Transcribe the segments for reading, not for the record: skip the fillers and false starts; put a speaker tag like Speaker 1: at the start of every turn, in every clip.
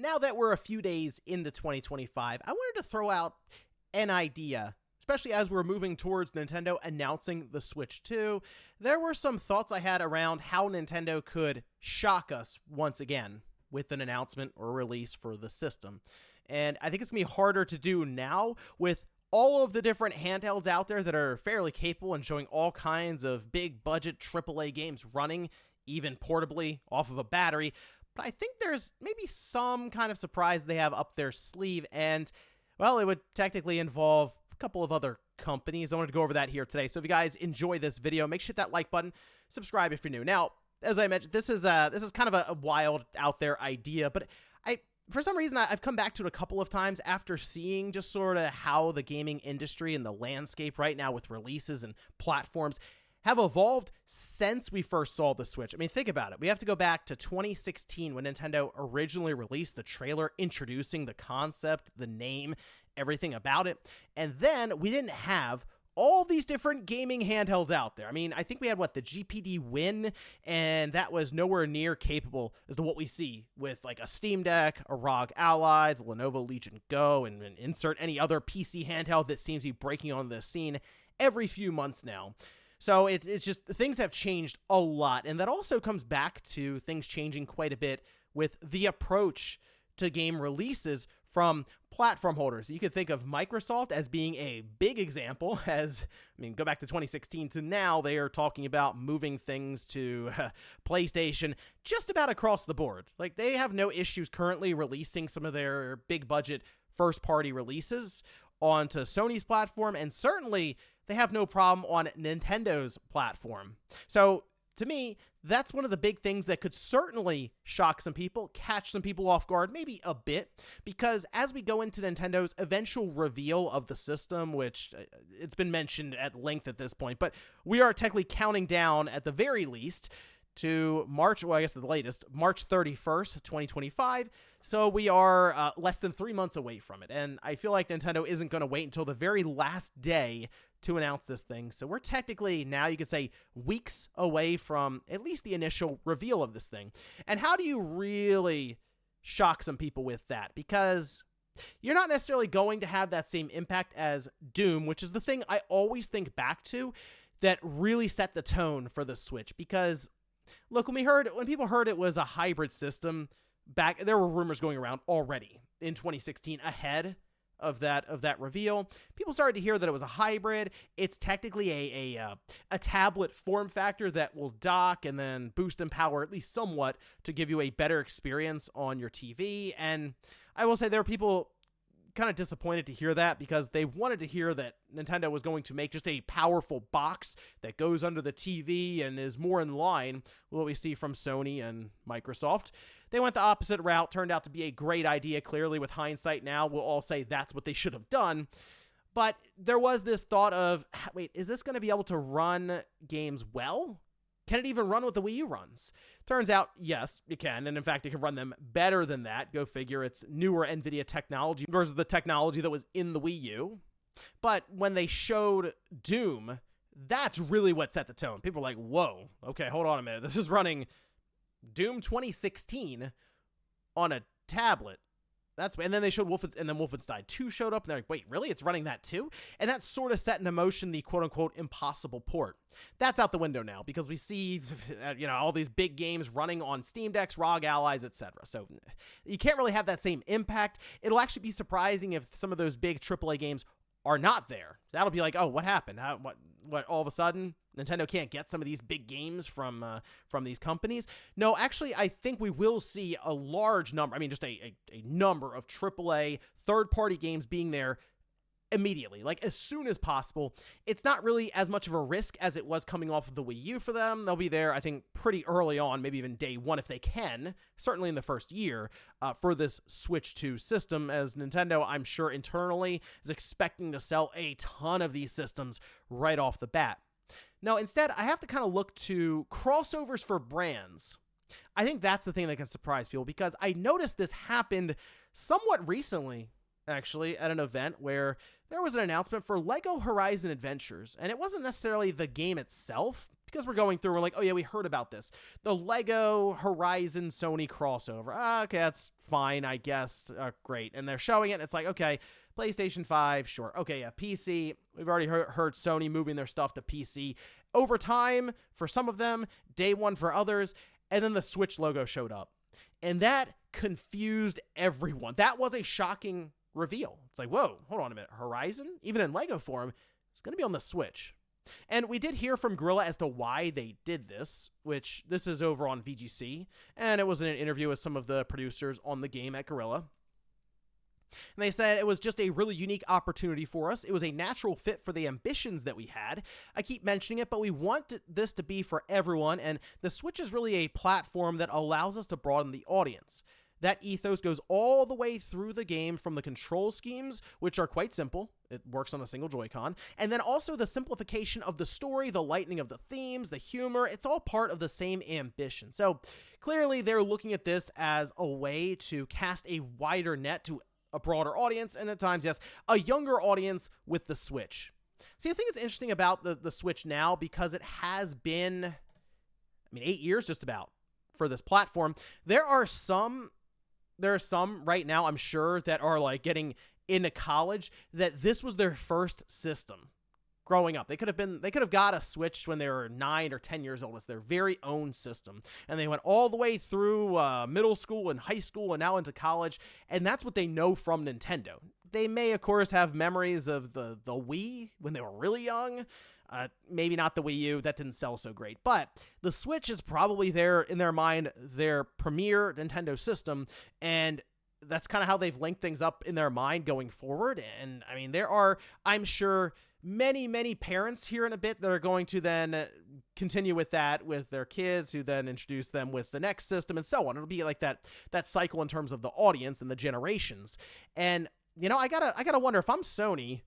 Speaker 1: Now that we're a few days into 2025, I wanted to throw out an idea, especially as we're moving towards Nintendo announcing the Switch 2. There were some thoughts I had around how Nintendo could shock us once again with an announcement or release for the system. And I think it's going to be harder to do now with all of the different handhelds out there that are fairly capable and showing all kinds of big budget AAA games running, even portably off of a battery. But I think there's maybe some kind of surprise they have up their sleeve, and, well, it would technically involve a couple of other companies. I wanted to go over that here today. So if you guys enjoy this video, make sure to hit that like button, subscribe if you're new. Now, as I mentioned, this is kind of a wild out there idea, but for some reason, I've come back to it a couple of times after seeing just sort of how the gaming industry and the landscape right now with releases and platforms have evolved since we first saw the Switch. I mean, think about it. We have to go back to 2016 when Nintendo originally released the trailer introducing the concept, the name, everything about it. And then we didn't have all these different gaming handhelds out there. I mean, I think we had, the GPD Win, and that was nowhere near capable as to what we see with, a Steam Deck, a ROG Ally, the Lenovo Legion Go, and insert any other PC handheld that seems to be breaking on the scene every few months now. So it's just, things have changed a lot, and that also comes back to things changing quite a bit with the approach to game releases from platform holders. You could think of Microsoft as being a big example, go back to 2016 to now, they are talking about moving things to PlayStation just about across the board. They have no issues currently releasing some of their big budget first-party releases onto Sony's platform, and certainly they have no problem on Nintendo's platform. So, to me, that's one of the big things that could certainly shock some people, catch some people off guard, maybe a bit, because as we go into Nintendo's eventual reveal of the system, which it's been mentioned at length at this point, but we are technically counting down at the very least to March 31st, 2025. So we are less than 3 months away from it. And I feel like Nintendo isn't going to wait until the very last day to announce this thing. So we're technically now, you could say, weeks away from at least the initial reveal of this thing. And how do you really shock some people with that? Because you're not necessarily going to have that same impact as Doom, which is the thing I always think back to that really set the tone for the Switch. Because look, when people heard it was a hybrid system, there were rumors going around already in 2016 ahead of that reveal. People started to hear that it was a hybrid. It's technically a tablet form factor that will dock and then boost in power at least somewhat to give you a better experience on your TV. And I will say there are people kind of disappointed to hear that because they wanted to hear that Nintendo was going to make just a powerful box that goes under the TV and is more in line with what we see from Sony and Microsoft. They went the opposite route, turned out to be a great idea. Clearly, with hindsight now, we'll all say that's what they should have done. But there was this thought of, wait, is this going to be able to run games well? Can it even run what the Wii U runs? Turns out, yes, it can. And in fact, it can run them better than that. Go figure, it's newer NVIDIA technology versus the technology that was in the Wii U. But when they showed Doom, that's really what set the tone. People were like, whoa, okay, hold on a minute. This is running Doom 2016 on a tablet. And then they showed Wolfenstein 2 showed up, and they're like, wait, really? It's running that too? And that sort of set into motion the quote-unquote impossible port. That's out the window now, because we see, all these big games running on Steam Decks, ROG Allies, etc. So you can't really have that same impact. It'll actually be surprising if some of those big AAA games are not there. That'll be like, oh, what happened? What all of a sudden Nintendo can't get some of these big games from these companies? No, actually, I think we will see a large number, just a number of AAA third-party games being there immediately, as soon as possible. It's not really as much of a risk as it was coming off of the Wii U for them. They'll be there, I think, pretty early on, maybe even day one if they can, certainly in the first year, for this Switch 2 system, as Nintendo, I'm sure internally, is expecting to sell a ton of these systems right off the bat. Now, instead, I have to kind of look to crossovers for brands. I think that's the thing that can surprise people, because I noticed this happened somewhat recently, actually, at an event where there was an announcement for LEGO Horizon Adventures, and it wasn't necessarily the game itself, because we're going through, we're like, oh yeah, we heard about this. The Lego Horizon Sony crossover. Okay, that's fine, I guess. Great. And they're showing it, and it's like, okay, PlayStation 5, sure. Okay, yeah, PC. We've already heard Sony moving their stuff to PC over time for some of them, day one for others, and then the Switch logo showed up. And that confused everyone. That was a shocking reveal. It's like, whoa, hold on a minute. Horizon, even in Lego form, is going to be on the Switch. And we did hear from Guerrilla as to why they did this, which this is over on VGC, and it was in an interview with some of the producers on the game at Guerrilla. And they said it was just a really unique opportunity for us. It was a natural fit for the ambitions that we had. I keep mentioning it, but we want this to be for everyone, and the Switch is really a platform that allows us to broaden the audience. That ethos goes all the way through the game, from the control schemes, which are quite simple. It works on a single Joy-Con. And then also the simplification of the story, the lightening of the themes, the humor. It's all part of the same ambition. So clearly they're looking at this as a way to cast a wider net to a broader audience, and at times, yes, a younger audience with the Switch. See, I think it's interesting about the Switch now because it has been, 8 years just about for this platform. There are some right now, I'm sure, that are like getting into college that this was their first system growing up. They could have got a Switch when they were 9 or 10 years old. It's their very own system. And they went all the way through middle school and high school and now into college. And that's what they know from Nintendo. They may, of course, have memories of the Wii when they were really young. Maybe not the Wii U. That didn't sell so great. But the Switch is probably in their mind, their premier Nintendo system. And that's kind of how they've linked things up in their mind going forward. And there are, I'm sure, many parents here in a bit that are going to then continue with that with their kids, who then introduce them with the next system and so on. It'll be like that cycle in terms of the audience and the generations. And I gotta wonder, if I'm Sony,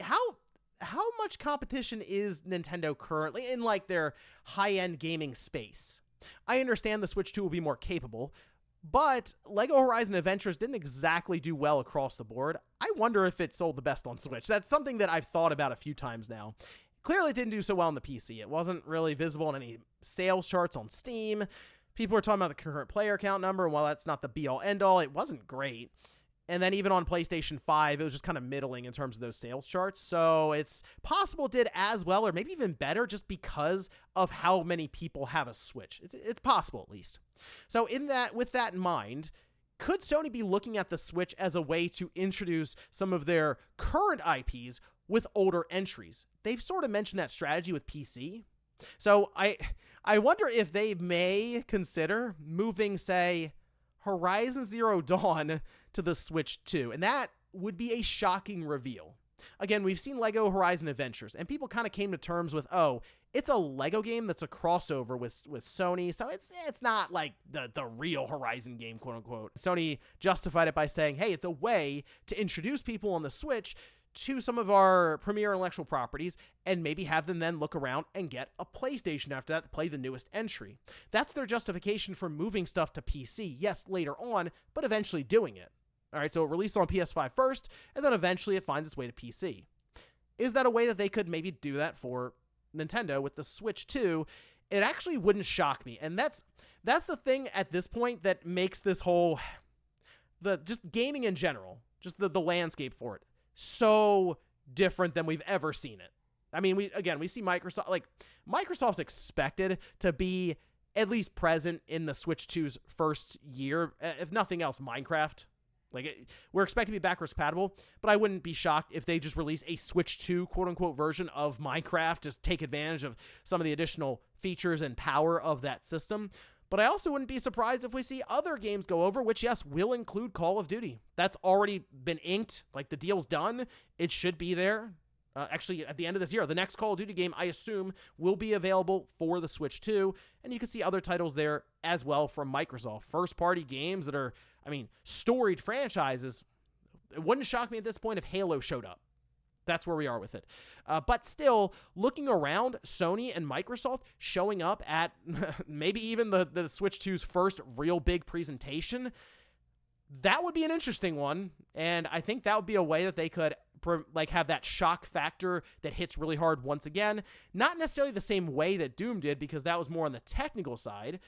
Speaker 1: how much competition is Nintendo currently in like their high-end gaming space? I understand the Switch 2 will be more capable, but LEGO Horizon Adventures didn't exactly do well across the board. I wonder if it sold the best on Switch. That's something that I've thought about a few times now. Clearly it didn't do so well on the PC. It wasn't really visible in any sales charts on Steam. People were talking about the concurrent player count number, and while that's not the be-all, end-all, it wasn't great. And then even on PlayStation 5, it was just kind of middling in terms of those sales charts. So it's possible it did as well, or maybe even better, just because of how many people have a Switch. It's possible, at least. So with that in mind, could Sony be looking at the Switch as a way to introduce some of their current IPs with older entries? They've sort of mentioned that strategy with PC. So I wonder if they may consider moving, say, Horizon Zero Dawn to the Switch 2, and that would be a shocking reveal. Again, we've seen LEGO Horizon Adventures, and people kind of came to terms with, oh, it's a LEGO game that's a crossover with Sony, so it's not like the real Horizon game, quote unquote. Sony justified it by saying, hey, it's a way to introduce people on the Switch to some of our premier intellectual properties and maybe have them then look around and get a PlayStation after that to play the newest entry. That's their justification for moving stuff to PC. Yes, later on, but eventually doing it. All right, so it released on PS5 first, and then eventually it finds its way to PC. Is that a way that they could maybe do that for Nintendo with the Switch 2? It actually wouldn't shock me. And that's the thing at this point that makes this whole, just gaming in general, just the landscape for it, so different than we've ever seen it. We see Microsoft's expected to be at least present in the Switch 2's first year, if nothing else, Minecraft. We're expected to be backwards compatible, but I wouldn't be shocked if they just release a Switch 2 quote-unquote version of Minecraft, just take advantage of some of the additional features and power of that system. But I also wouldn't be surprised if we see other games go over, which, yes, will include Call of Duty. That's already been inked. The deal's done. It should be there. Actually, at the end of this year, the next Call of Duty game, I assume, will be available for the Switch 2. And you can see other titles there as well from Microsoft. First-party games that are, storied franchises. It wouldn't shock me at this point if Halo showed up. That's where we are with it. But still, looking around, Sony and Microsoft showing up at maybe even the Switch 2's first real big presentation, that would be an interesting one. And I think that would be a way that they could like have that shock factor that hits really hard once again. Not necessarily the same way that Doom did, because that was more on the technical side,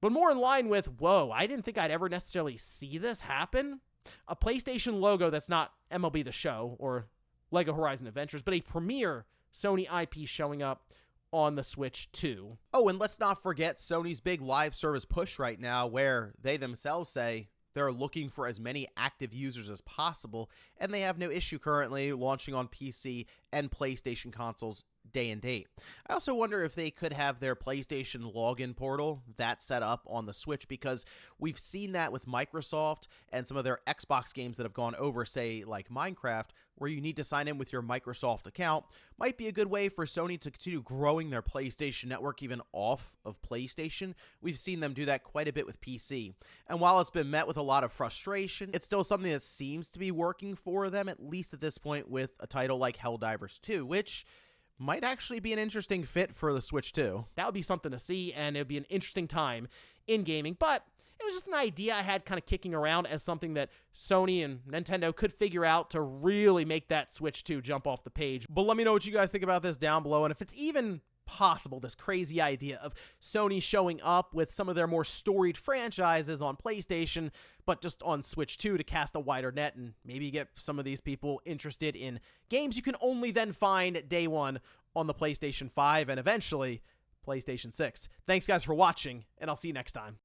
Speaker 1: but more in line with, whoa, I didn't think I'd ever necessarily see this happen. A PlayStation logo that's not MLB The Show or LEGO Horizon Adventures, but a premier Sony IP showing up on the Switch 2.
Speaker 2: Oh, and let's not forget Sony's big live service push right now, where they themselves say they're looking for as many active users as possible, and they have no issue currently launching on PC and PlayStation consoles day and date. I also wonder if they could have their PlayStation login portal that set up on the Switch, because we've seen that with Microsoft and some of their Xbox games that have gone over, say like Minecraft, where you need to sign in with your Microsoft account. Might be a good way for Sony to continue growing their PlayStation network even off of PlayStation. We've seen them do that quite a bit with PC. And while it's been met with a lot of frustration, it's still something that seems to be working for them, at least at this point, with a title like Helldivers 2, which might actually be an interesting fit for the Switch 2.
Speaker 1: That would be something to see, and it would be an interesting time in gaming. But it was just an idea I had kind of kicking around as something that Sony and Nintendo could figure out to really make that Switch 2 jump off the page.
Speaker 2: But let me know what you guys think about this down below, and if it's even possible, this crazy idea of Sony showing up with some of their more storied franchises on PlayStation, but just on Switch 2 to cast a wider net and maybe get some of these people interested in games you can only then find day one on the PlayStation 5 and eventually PlayStation 6. Thanks guys for watching, and I'll see you next time.